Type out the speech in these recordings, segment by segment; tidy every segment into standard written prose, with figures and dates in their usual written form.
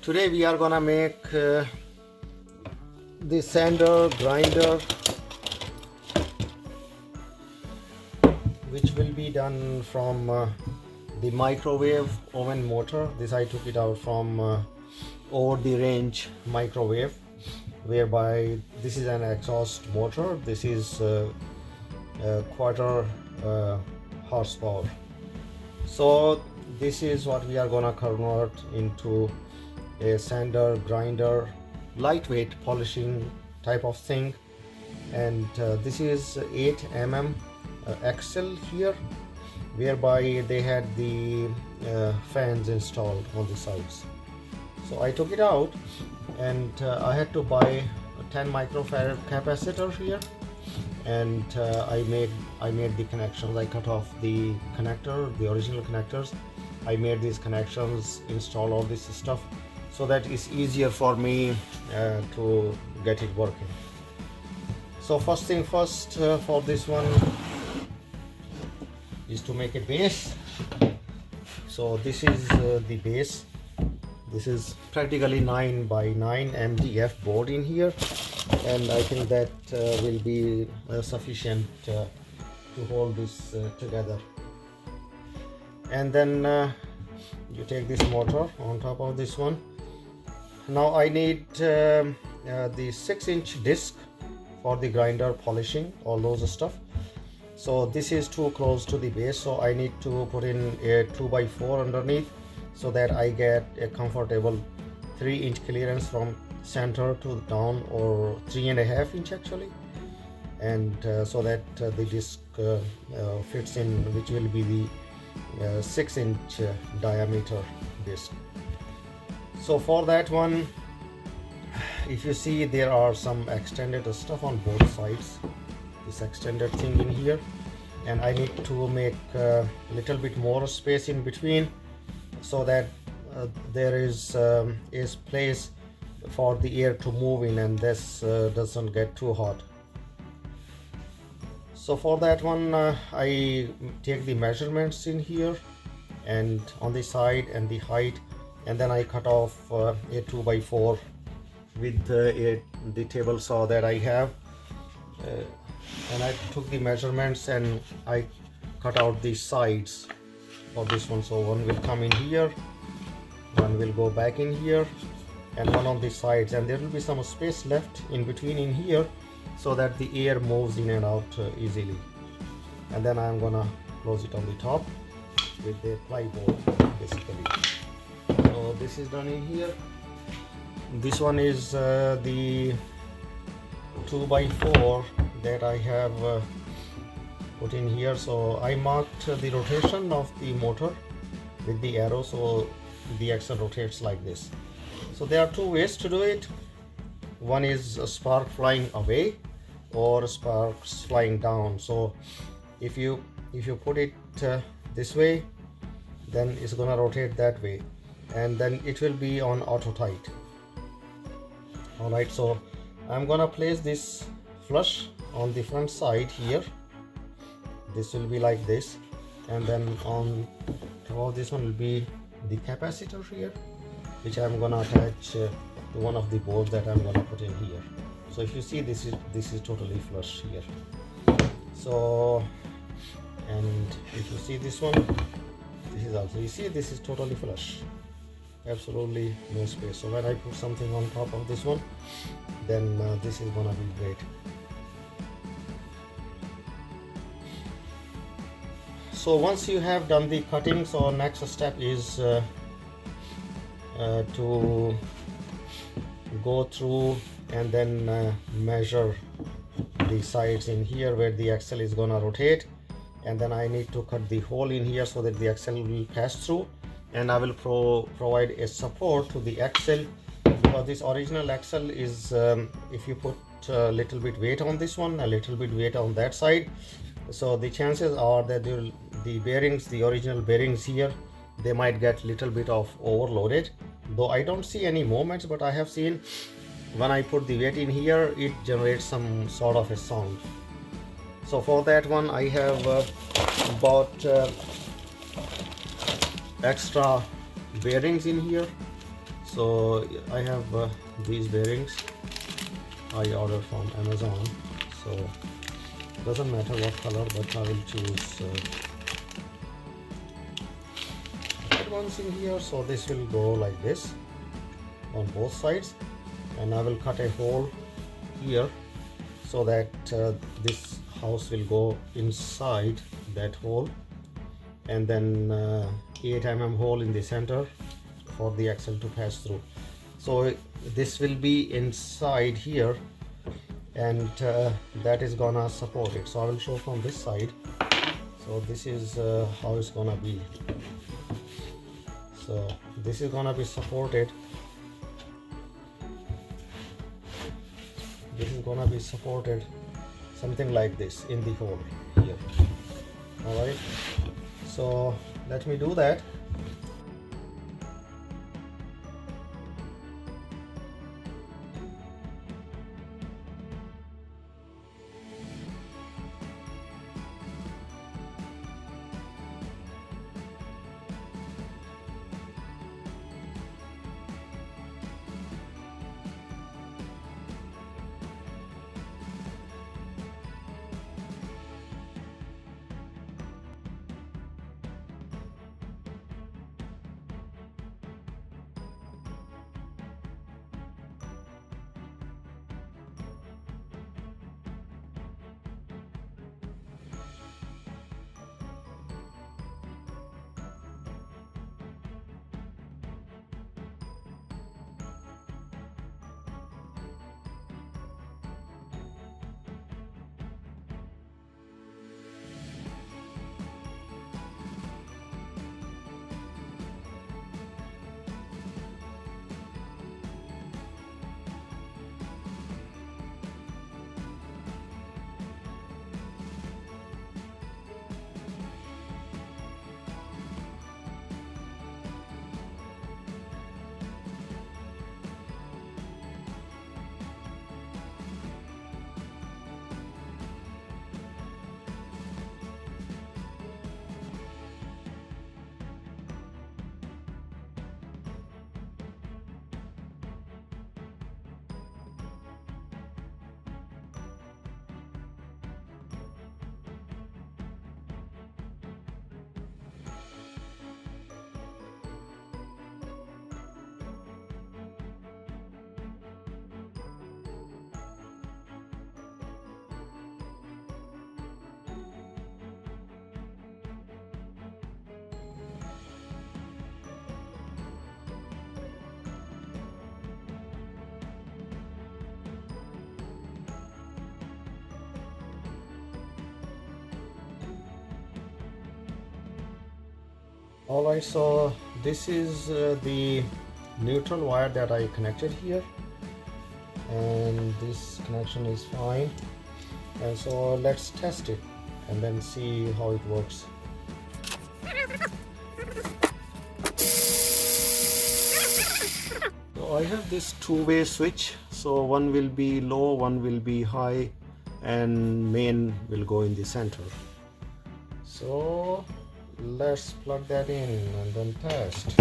Today we are gonna make the sander grinder, which will be done from the microwave oven motor. This I took it out from over the range microwave, whereby this is an exhaust motor. This is quarter horsepower. So this is what we are gonna convert into a sander grinder, lightweight polishing type of thing. And this is 8 mm axle here, whereby they had the fans installed on the sides. So I took it out, and I had to buy a 10 microfarad capacitor here, and I made the connections. I cut off the connector, the original connectors. I made these connections, install all this stuff, so that it's easier for me to get it working. So first thing first, for this one is to make a base. So this is the base. This is practically 9 by 9 MDF board in here, and I think that will be sufficient to hold this together. And then you take this motor on top of this one. Now I need the 6-inch disc for the grinder polishing, all those stuff. So this is too close to the base, so I need to put in a 2x4 underneath, so that I get a comfortable 3-inch clearance from center to down, or 3.5 inch actually, and so that the disc fits in, which will be the 6-inch diameter disc. So for that one, if you see, there are some extended stuff on both sides, this extended thing in here, and I need to make a little bit more space in between, so that there is place for the air to move in, and this doesn't get too hot. So for that one, I take the measurements in here and on the side and the height, and then I cut off a 2x4 with the table saw that I have, and I took the measurements and I cut out the sides for this one. So one will come in here, one will go back in here, and one on the sides, and there will be some space left in between in here, so that the air moves in and out easily. And then I'm gonna close it on the top with the plyboard basically. So this is done in here. This one is the 2x4 that I have put in here. So I marked the rotation of the motor with the arrow, so the axle rotates like this. So there are two ways to do it. One is a spark flying away, or sparks flying down. So if you put it this way, then it's gonna rotate that way, and then it will be on auto tight. Alright, so I'm gonna place this flush on the front side here. This will be like this, and then on top of this one will be the capacitor here, which I'm gonna attach to one of the boards that I'm gonna put in here. So if you see, this is totally flush here. So, and if you see this one, this is also, you see, this is totally flush, absolutely no space. So when I put something on top of this one, then this is gonna be great. So once you have done the cutting, so next step is to go through and then measure the sides in here where the axle is gonna rotate, and then I need to cut the hole in here so that the axle will pass through, and I will provide a support to the axle, because this original axle is, if you put a little bit weight on this one, a little bit weight on that side, so the chances are that the bearings, the original bearings here, they might get little bit of overloaded. Though I don't see any movements, but I have seen when I put the weight in here, it generates some sort of a sound. So for that one, I have bought extra bearings in here. So I have these bearings I ordered from Amazon, so doesn't matter what color, but I will choose red ones in here. So this will go like this on both sides, and I will cut a hole here so that this house will go inside that hole, and then 8 mm hole in the center for the axle to pass through. So this will be inside here, and that is gonna support it. So I will show from this side. So this is how it's gonna be. So this is gonna be supported. This is gonna be supported something like this in the hole here. All right, so let me do that. Alright, so this is the neutral wire that I connected here, and this connection is fine, and so let's test it and then see how it works. So I have this two-way switch, so one will be low, one will be high, and main will go in the center. So let's plug that in and then test.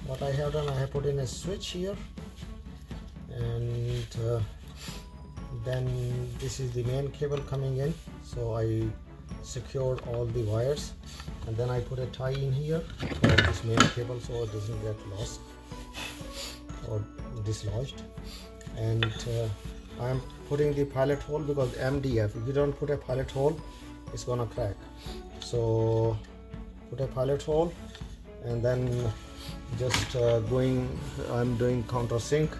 What I have done, I have put in a switch here, and then this is the main cable coming in, so I secured all the wires, and then I put a tie in here for this main cable so it doesn't get lost or dislodged. And I'm putting the pilot hole because MDF, if you don't put a pilot hole, it's gonna crack. So put a pilot hole, and then just I'm doing countersink